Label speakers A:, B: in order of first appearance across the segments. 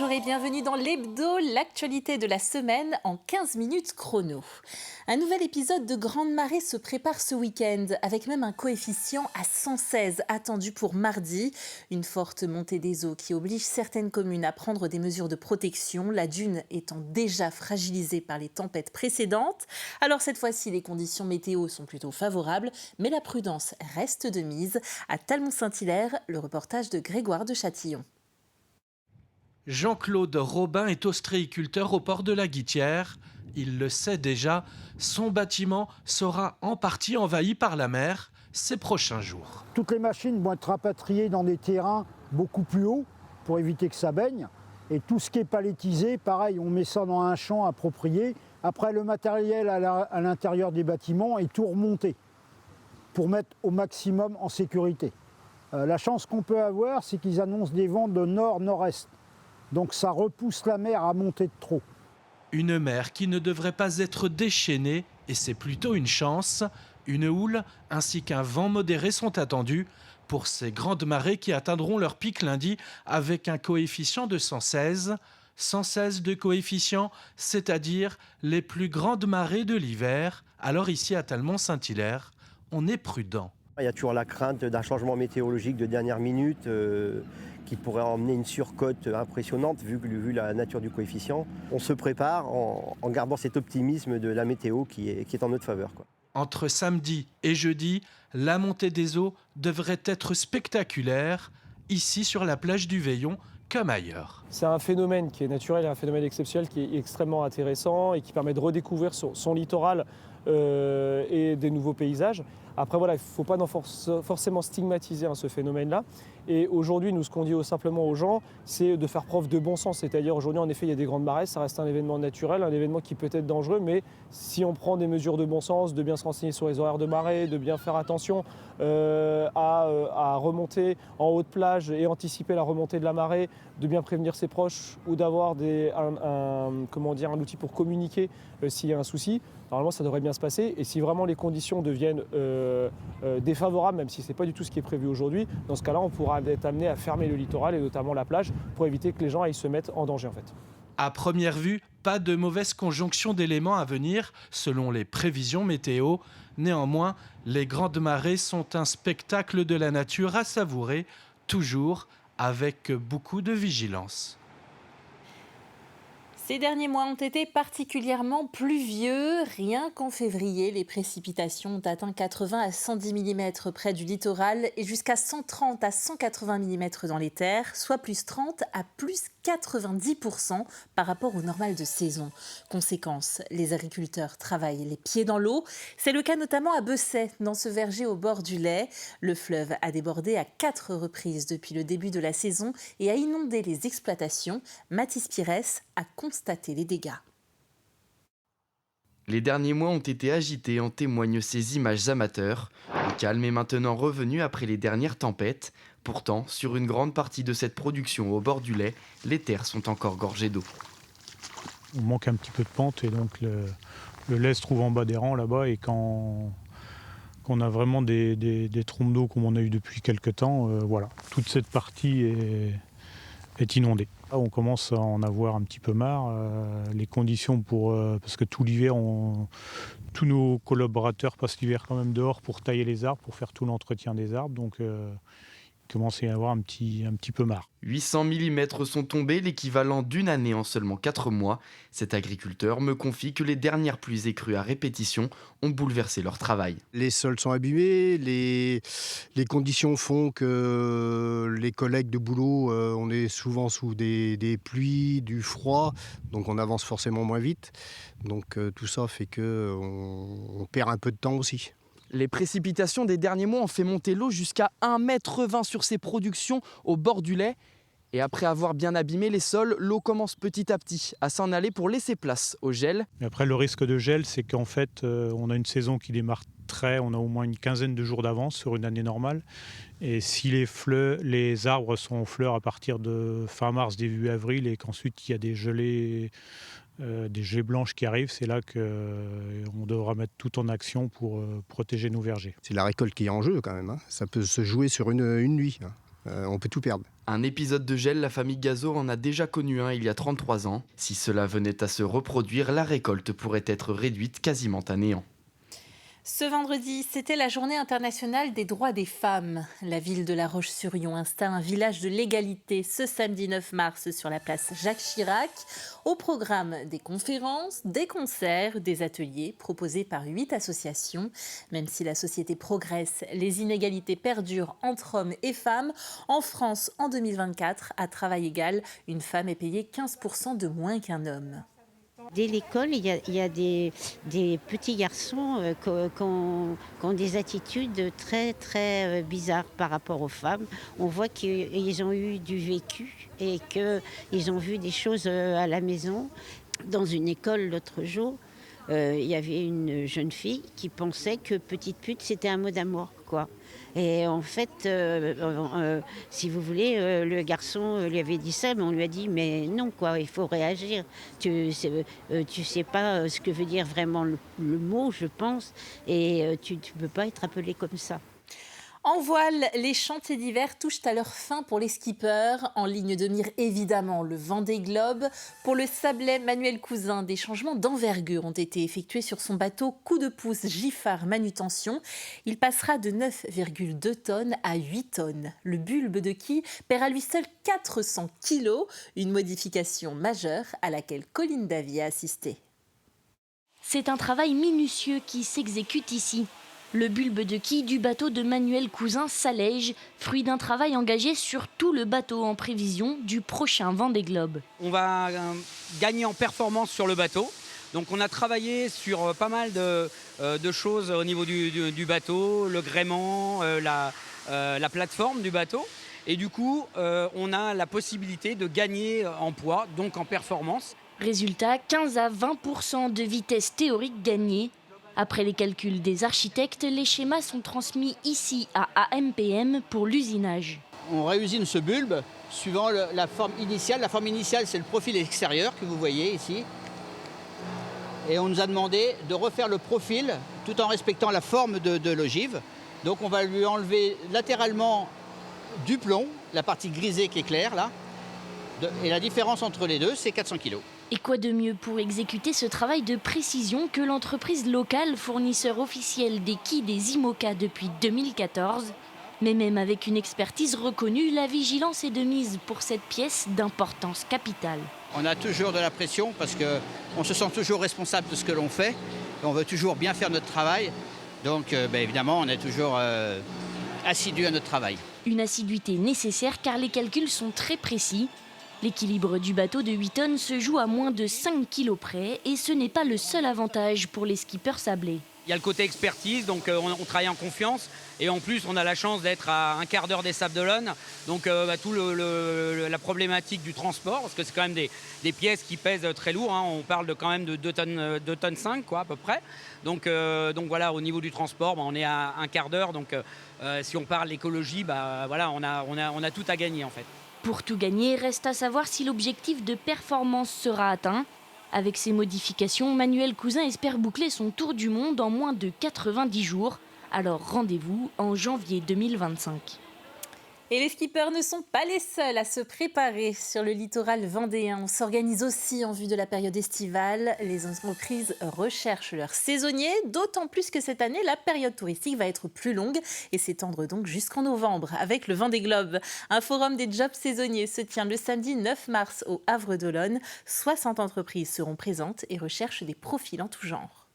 A: Bonjour et bienvenue dans l'Hebdo, l'actualité de la semaine en 15 minutes chrono. Un nouvel épisode de Grande Marée se prépare ce week-end, avec même un coefficient à 116 attendu pour mardi. Une forte montée des eaux qui oblige certaines communes à prendre des mesures de protection, la dune étant déjà fragilisée par les tempêtes précédentes. Alors cette fois-ci, les conditions météo sont plutôt favorables, mais la prudence reste de mise. À Talmont-Saint-Hilaire, le reportage de Grégoire de Châtillon.
B: Jean-Claude Robin est ostréiculteur au port de la Guittière. Il le sait déjà, son bâtiment sera en partie envahi par la mer ces prochains jours.
C: Toutes les machines vont être rapatriées dans des terrains beaucoup plus hauts pour éviter que ça baigne. Et tout ce qui est palettisé, pareil, on met ça dans un champ approprié. Après, le matériel à l'intérieur des bâtiments est tout remonté pour mettre au maximum en sécurité. La chance qu'on peut avoir, c'est qu'ils annoncent des vents de nord-nord-est. Donc ça repousse la mer à monter de trop.
B: Une mer qui ne devrait pas être déchaînée, et c'est plutôt une chance. Une houle ainsi qu'un vent modéré sont attendus pour ces grandes marées qui atteindront leur pic lundi avec un coefficient de 116. 116 de coefficient, c'est-à-dire les plus grandes marées de l'hiver. Alors ici à Talmont-Saint-Hilaire, on est prudent.
D: Il y a toujours la crainte d'un changement météorologique de dernière minute qui pourrait emmener une surcote impressionnante vu la nature du coefficient. On se prépare en gardant cet optimisme de la météo qui est en notre faveur, quoi.
B: Entre samedi et jeudi, la montée des eaux devrait être spectaculaire, ici sur la plage du Veillon comme ailleurs.
E: C'est un phénomène qui est naturel, un phénomène exceptionnel qui est extrêmement intéressant et qui permet de redécouvrir son littoral et des nouveaux paysages. Après voilà, il ne faut pas forcément stigmatiser ce phénomène-là. Et aujourd'hui, nous, ce qu'on dit simplement aux gens, c'est de faire preuve de bon sens. C'est-à-dire aujourd'hui, en effet, il y a des grandes marées, ça reste un événement naturel, un événement qui peut être dangereux, mais si on prend des mesures de bon sens, de bien se renseigner sur les horaires de marée, de bien faire attention à remonter en haute plage et anticiper la remontée de la marée, de bien prévenir ses proches ou d'avoir un outil pour communiquer s'il y a un souci, normalement ça devrait bien se passer. Et si vraiment les conditions deviennent défavorables, même si ce n'est pas du tout ce qui est prévu aujourd'hui, dans ce cas-là on pourra être amené à fermer le littoral et notamment la plage pour éviter que les gens aillent se mettre en danger en fait.
B: À première vue, pas de mauvaise conjonction d'éléments à venir selon les prévisions météo. Néanmoins, les grandes marées sont un spectacle de la nature à savourer, toujours avec beaucoup de vigilance.
A: Ces derniers mois ont été particulièrement pluvieux. Rien qu'en février, les précipitations ont atteint 80 à 110 mm près du littoral et jusqu'à 130 à 180 mm dans les terres, soit plus 30 à plus 90% par rapport au normal de saison. Conséquence, les agriculteurs travaillent les pieds dans l'eau. C'est le cas notamment à Bessay, dans ce verger au bord du Lay. Le fleuve a débordé à 4 reprises depuis le début de la saison et a inondé les exploitations. Mathis Pires a constaté les dégâts.
F: Les derniers mois ont été agités, en témoignent ces images amateurs. Le calme est maintenant revenu après les dernières tempêtes. Pourtant, sur une grande partie de cette production au bord du Lay, les terres sont encore gorgées d'eau.
G: On manque un petit peu de pente et donc le lait se trouve en bas des rangs là-bas et quand on a vraiment des trompes d'eau comme on a eu depuis quelques temps, voilà, toute cette partie est inondée. Là, on commence à en avoir un petit peu marre. Les conditions parce que tout l'hiver, tous nos collaborateurs passent l'hiver quand même dehors pour tailler les arbres, pour faire tout l'entretien des arbres. Donc il commence à y avoir un petit peu marre.
F: 800 mm sont tombés, l'équivalent d'une année en seulement 4 mois. Cet agriculteur me confie que les dernières pluies et crues à répétition ont bouleversé leur travail.
H: Les sols sont abîmés, les conditions font que les collègues de boulot, on est souvent sous des pluies, du froid, donc on avance forcément moins vite. Donc tout ça fait qu'on perd un peu de temps aussi.
F: Les précipitations des derniers mois ont fait monter l'eau jusqu'à 1,20 m sur ces productions au bord du Lay. Et après avoir bien abîmé les sols, l'eau commence petit à petit à s'en aller pour laisser place au gel.
G: Et après, le risque de gel, c'est qu'en fait, on a une saison qui démarre on a au moins une quinzaine de jours d'avance sur une année normale. Et si les arbres sont en fleurs à partir de fin mars, début avril, et qu'ensuite il y a des gelées blanches qui arrivent, c'est là qu'on devra mettre tout en action pour protéger nos vergers.
H: C'est la récolte qui est en jeu quand même, hein. Ça peut se jouer sur une nuit, hein. on peut tout perdre.
F: Un épisode de gel, la famille Gazot en a déjà connu un il y a 33 ans. Si cela venait à se reproduire, la récolte pourrait être réduite quasiment à néant.
A: Ce vendredi, c'était la journée internationale des droits des femmes. La ville de La Roche-sur-Yon installe un village de l'égalité ce samedi 9 mars sur la place Jacques Chirac. Au programme, des conférences, des concerts, des ateliers proposés par 8 associations. Même si la société progresse, les inégalités perdurent entre hommes et femmes. En France, en 2024, à travail égal, une femme est payée 15% de moins qu'un homme.
I: Dès l'école, il y a des petits garçons qui ont des attitudes très, très bizarres par rapport aux femmes. On voit qu'ils ont eu du vécu et qu'ils ont vu des choses à la maison. Dans une école l'autre jour, il y avait une jeune fille qui pensait que petite pute, c'était un mot d'amour, quoi. Et en fait, si vous voulez, le garçon lui avait dit ça, mais on lui a dit mais non, quoi, il faut réagir. Tu sais pas ce que veut dire vraiment le mot, je pense, et tu peux pas être appelé comme ça.
A: En voile, les chantiers d'hiver touchent à leur fin pour les skippers. En ligne de mire, évidemment, le Vendée Globe. Pour le Sablais Manuel Cousin, des changements d'envergure ont été effectués sur son bateau Coup de pouce Giffard Manutention. Il passera de 9,2 tonnes à 8 tonnes. Le bulbe de quille perd à lui seul 400 kilos, une modification majeure à laquelle Colline Davy a assisté.
J: C'est un travail minutieux qui s'exécute ici. Le bulbe de quille du bateau de Manuel Cousin s'allège, fruit d'un travail engagé sur tout le bateau en prévision du prochain Vendée Globe.
K: On va gagner en performance sur le bateau. Donc on a travaillé sur pas mal de choses au niveau du bateau, le gréement, la plateforme du bateau. Et du coup, on a la possibilité de gagner en poids, donc en performance.
J: Résultat, 15 à 20% de vitesse théorique gagnée. Après les calculs des architectes, les schémas sont transmis ici à AMPM pour l'usinage.
L: On réusine ce bulbe suivant la forme initiale. La forme initiale, c'est le profil extérieur que vous voyez ici. Et on nous a demandé de refaire le profil tout en respectant la forme de l'ogive. Donc on va lui enlever latéralement du plomb, la partie grisée qui est claire là. Et la différence entre les deux, c'est 400 kg.
J: Et quoi de mieux pour exécuter ce travail de précision que l'entreprise locale, fournisseur officiel des quilles des IMOCA depuis 2014. Mais même avec une expertise reconnue, la vigilance est de mise pour cette pièce d'importance capitale.
L: On a toujours de la pression parce qu'on se sent toujours responsable de ce que l'on fait. On veut toujours bien faire notre travail. Donc évidemment, on est toujours assidu à notre travail.
J: Une assiduité nécessaire car les calculs sont très précis. L'équilibre du bateau de 8 tonnes se joue à moins de 5 kilos près et ce n'est pas le seul avantage pour les skippers sablés.
K: Il y a le côté expertise, donc on travaille en confiance. Et en plus, on a la chance d'être à un quart d'heure des Sables d'Olonne. Donc tout la problématique du transport, parce que c'est quand même des pièces qui pèsent très lourd. Hein. On parle quand même de 2 tonnes 5, quoi, à peu près. Donc voilà, au niveau du transport, on est à un quart d'heure. Donc si on parle d'écologie, voilà, on a tout à gagner en fait.
J: Pour tout gagner, reste à savoir si l'objectif de performance sera atteint. Avec ces modifications, Manuel Cousin espère boucler son tour du monde en moins de 90 jours. Alors rendez-vous en janvier 2025.
A: Et les skippers ne sont pas les seuls à se préparer sur le littoral vendéen. On s'organise aussi en vue de la période estivale. Les entreprises recherchent leurs saisonniers, d'autant plus que cette année, la période touristique va être plus longue et s'étendre donc jusqu'en novembre avec le Vendée Globe. Un forum des jobs saisonniers se tient le samedi 9 mars au Havre-d'Olonne. 60 entreprises seront présentes et recherchent des profils en tout genre.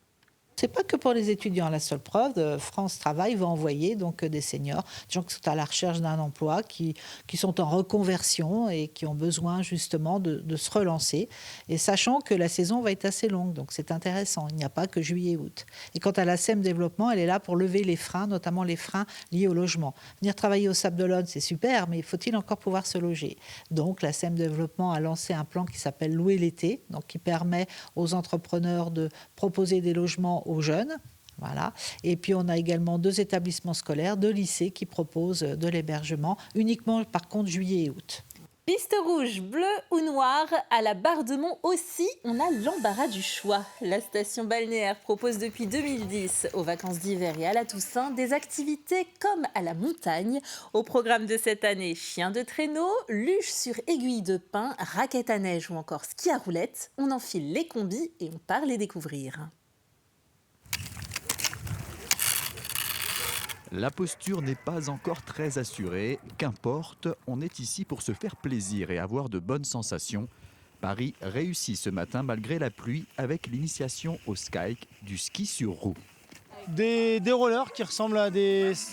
M: C'est pas que pour les étudiants. La seule preuve, France Travail va envoyer donc des seniors, des gens qui sont à la recherche d'un emploi, qui sont en reconversion et qui ont besoin justement de se relancer. Et sachant que la saison va être assez longue, donc c'est intéressant. Il n'y a pas que juillet et août. Et quant à la SEM Développement, elle est là pour lever les freins, notamment les freins liés au logement. Venir travailler au Sables d'Olonne, c'est super, mais faut-il encore pouvoir se loger? Donc la SEM Développement a lancé un plan qui s'appelle Louer l'été, donc qui permet aux entrepreneurs de proposer des logements aux jeunes. Voilà. Et puis on a également 2 établissements scolaires, 2 lycées qui proposent de l'hébergement, uniquement par contre juillet et août.
A: Piste rouge, bleue ou noire, à la Barre-de-Mont aussi, on a l'embarras du choix. La station balnéaire propose depuis 2010, aux vacances d'hiver et à la Toussaint, des activités comme à la montagne. Au programme de cette année, chien de traîneau, luge sur aiguille de pin, raquette à neige ou encore ski à roulettes. On enfile les combis et on part les découvrir.
N: La posture n'est pas encore très assurée, qu'importe, on est ici pour se faire plaisir et avoir de bonnes sensations. Paris réussit ce matin malgré la pluie avec l'initiation au Skyke du ski sur roue.
O: Des rollers qui ressemblent à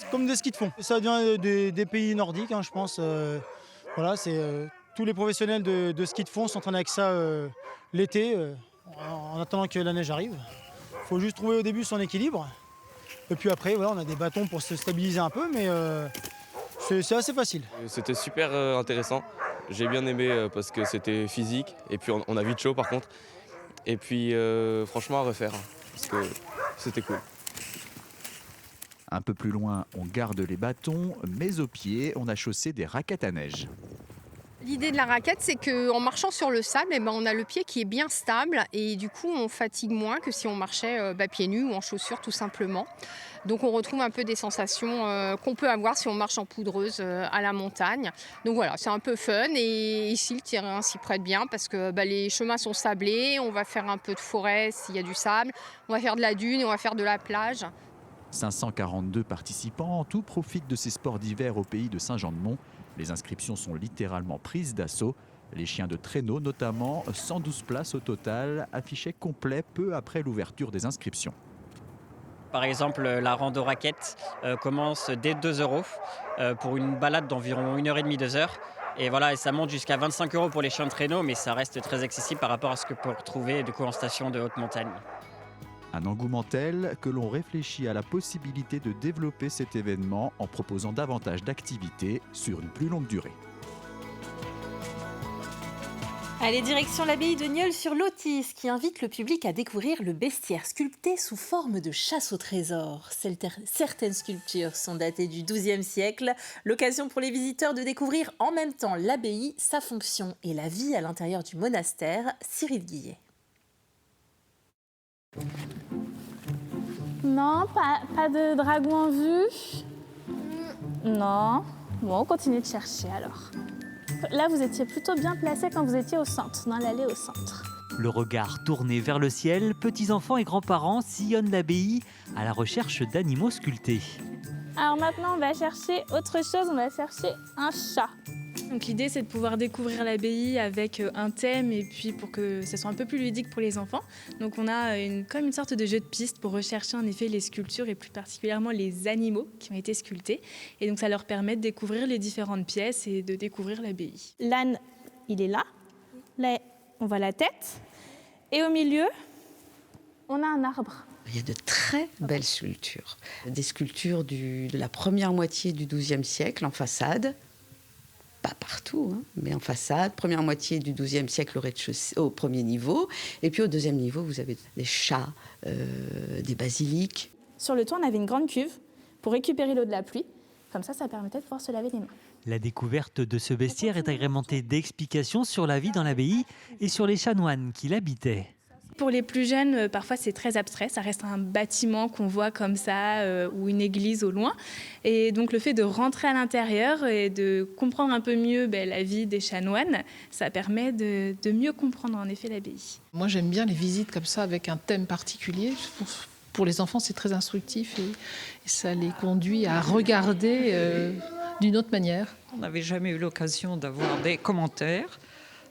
O: comme des skis de fond. Ça vient des pays nordiques, je pense. Voilà, tous les professionnels de ski de fond s'entraînent avec ça l'été, en attendant que la neige arrive. Il faut juste trouver au début son équilibre. Et puis après, voilà, on a des bâtons pour se stabiliser un peu, mais c'est assez facile.
P: C'était super intéressant. J'ai bien aimé parce que c'était physique. Et puis on a vite chaud par contre. Et puis franchement à refaire, parce que c'était cool.
N: Un peu plus loin, on garde les bâtons, mais au pied, on a chaussé des raquettes à neige.
Q: L'idée de la raquette, c'est qu'en marchant sur le sable, on a le pied qui est bien stable et du coup on fatigue moins que si on marchait pieds nus ou en chaussures tout simplement. Donc on retrouve un peu des sensations qu'on peut avoir si on marche en poudreuse à la montagne. Donc voilà, c'est un peu fun et ici le terrain s'y prête bien parce que les chemins sont sablés, on va faire un peu de forêt s'il y a du sable, on va faire de la dune et on va faire de la plage.
N: 542 participants en tout profitent de ces sports d'hiver au pays de Saint-Jean-de-Mont. Les inscriptions sont littéralement prises d'assaut. Les chiens de traîneau notamment, 112 places au total, affichaient complet peu après l'ouverture des inscriptions.
R: Par exemple, la rando raquette commence dès 2 € pour une balade d'environ 1h30, 2 heures. Et voilà, ça monte jusqu'à 25 € pour les chiens de traîneau, mais ça reste très accessible par rapport à ce que peut retrouver du coup en station de haute montagne.
N: Un engouement tel que l'on réfléchit à la possibilité de développer cet événement en proposant davantage d'activités sur une plus longue durée.
A: Allez, direction l'abbaye de Nieul-sur-Lotis qui invite le public à découvrir le bestiaire sculpté sous forme de chasse au trésor. Certaines sculptures sont datées du XIIe siècle. L'occasion pour les visiteurs de découvrir en même temps l'abbaye, sa fonction et la vie à l'intérieur du monastère. Cyril Guillet.
S: Non, pas de dragon en vue. Non. Bon, on continue de chercher alors. Là, vous étiez plutôt bien placé quand vous étiez au centre, dans l'allée au centre.
T: Le regard tourné vers le ciel, petits-enfants et grands-parents sillonnent l'abbaye à la recherche d'animaux sculptés.
S: Alors maintenant, on va chercher autre chose, on va chercher un chat.
U: Donc l'idée, c'est de pouvoir découvrir l'abbaye avec un thème et puis pour que ça soit un peu plus ludique pour les enfants. Donc on a comme une sorte de jeu de piste pour rechercher en effet les sculptures et plus particulièrement les animaux qui ont été sculptés. Et donc ça leur permet de découvrir les différentes pièces et de découvrir l'abbaye.
S: L'âne, il est là. Là, on voit la tête. Et au milieu, on a un arbre.
V: Il y a de très belles sculptures. Des sculptures de la première moitié du XIIe siècle en façade. Pas partout, mais en façade. Première moitié du XIIe siècle au rez-de-chaussée, au premier niveau. Et puis au deuxième niveau, vous avez des chats, des basiliques.
S: Sur le toit, on avait une grande cuve pour récupérer l'eau de la pluie. Comme ça permettait de pouvoir se laver les mains.
T: La découverte de ce bestiaire est agrémentée d'explications sur la vie dans l'abbaye et sur les chanoines qui l'habitaient.
U: Pour les plus jeunes, parfois c'est très abstrait, ça reste un bâtiment qu'on voit comme ça ou une église au loin. Et donc le fait de rentrer à l'intérieur et de comprendre un peu mieux la vie des chanoines, ça permet de mieux comprendre en effet l'abbaye.
W: Moi j'aime bien les visites comme ça avec un thème particulier. Pour les enfants c'est très instructif et ça les conduit à regarder d'une autre manière.
X: On n'avait jamais eu l'occasion d'avoir des commentaires.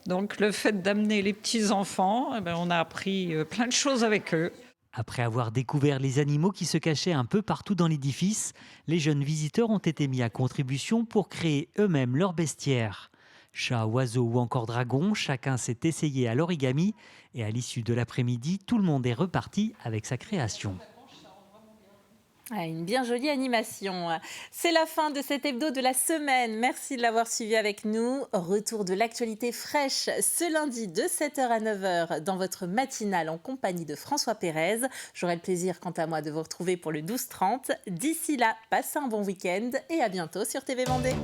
X: Donc le fait d'amener les petits-enfants, on a appris plein de choses avec eux.
T: Après avoir découvert les animaux qui se cachaient un peu partout dans l'édifice, les jeunes visiteurs ont été mis à contribution pour créer eux-mêmes leur bestiaire. Chats, oiseaux ou encore dragons, chacun s'est essayé à l'origami et à l'issue de l'après-midi, tout le monde est reparti avec sa création.
A: Une bien jolie animation. C'est la fin de cet hebdo de la semaine. Merci de l'avoir suivi avec nous. Retour de l'actualité fraîche ce lundi de 7h à 9h dans votre matinale en compagnie de François Pérez. J'aurai le plaisir quant à moi de vous retrouver pour le 12h30. D'ici là, passez un bon week-end et à bientôt sur TV Vendée.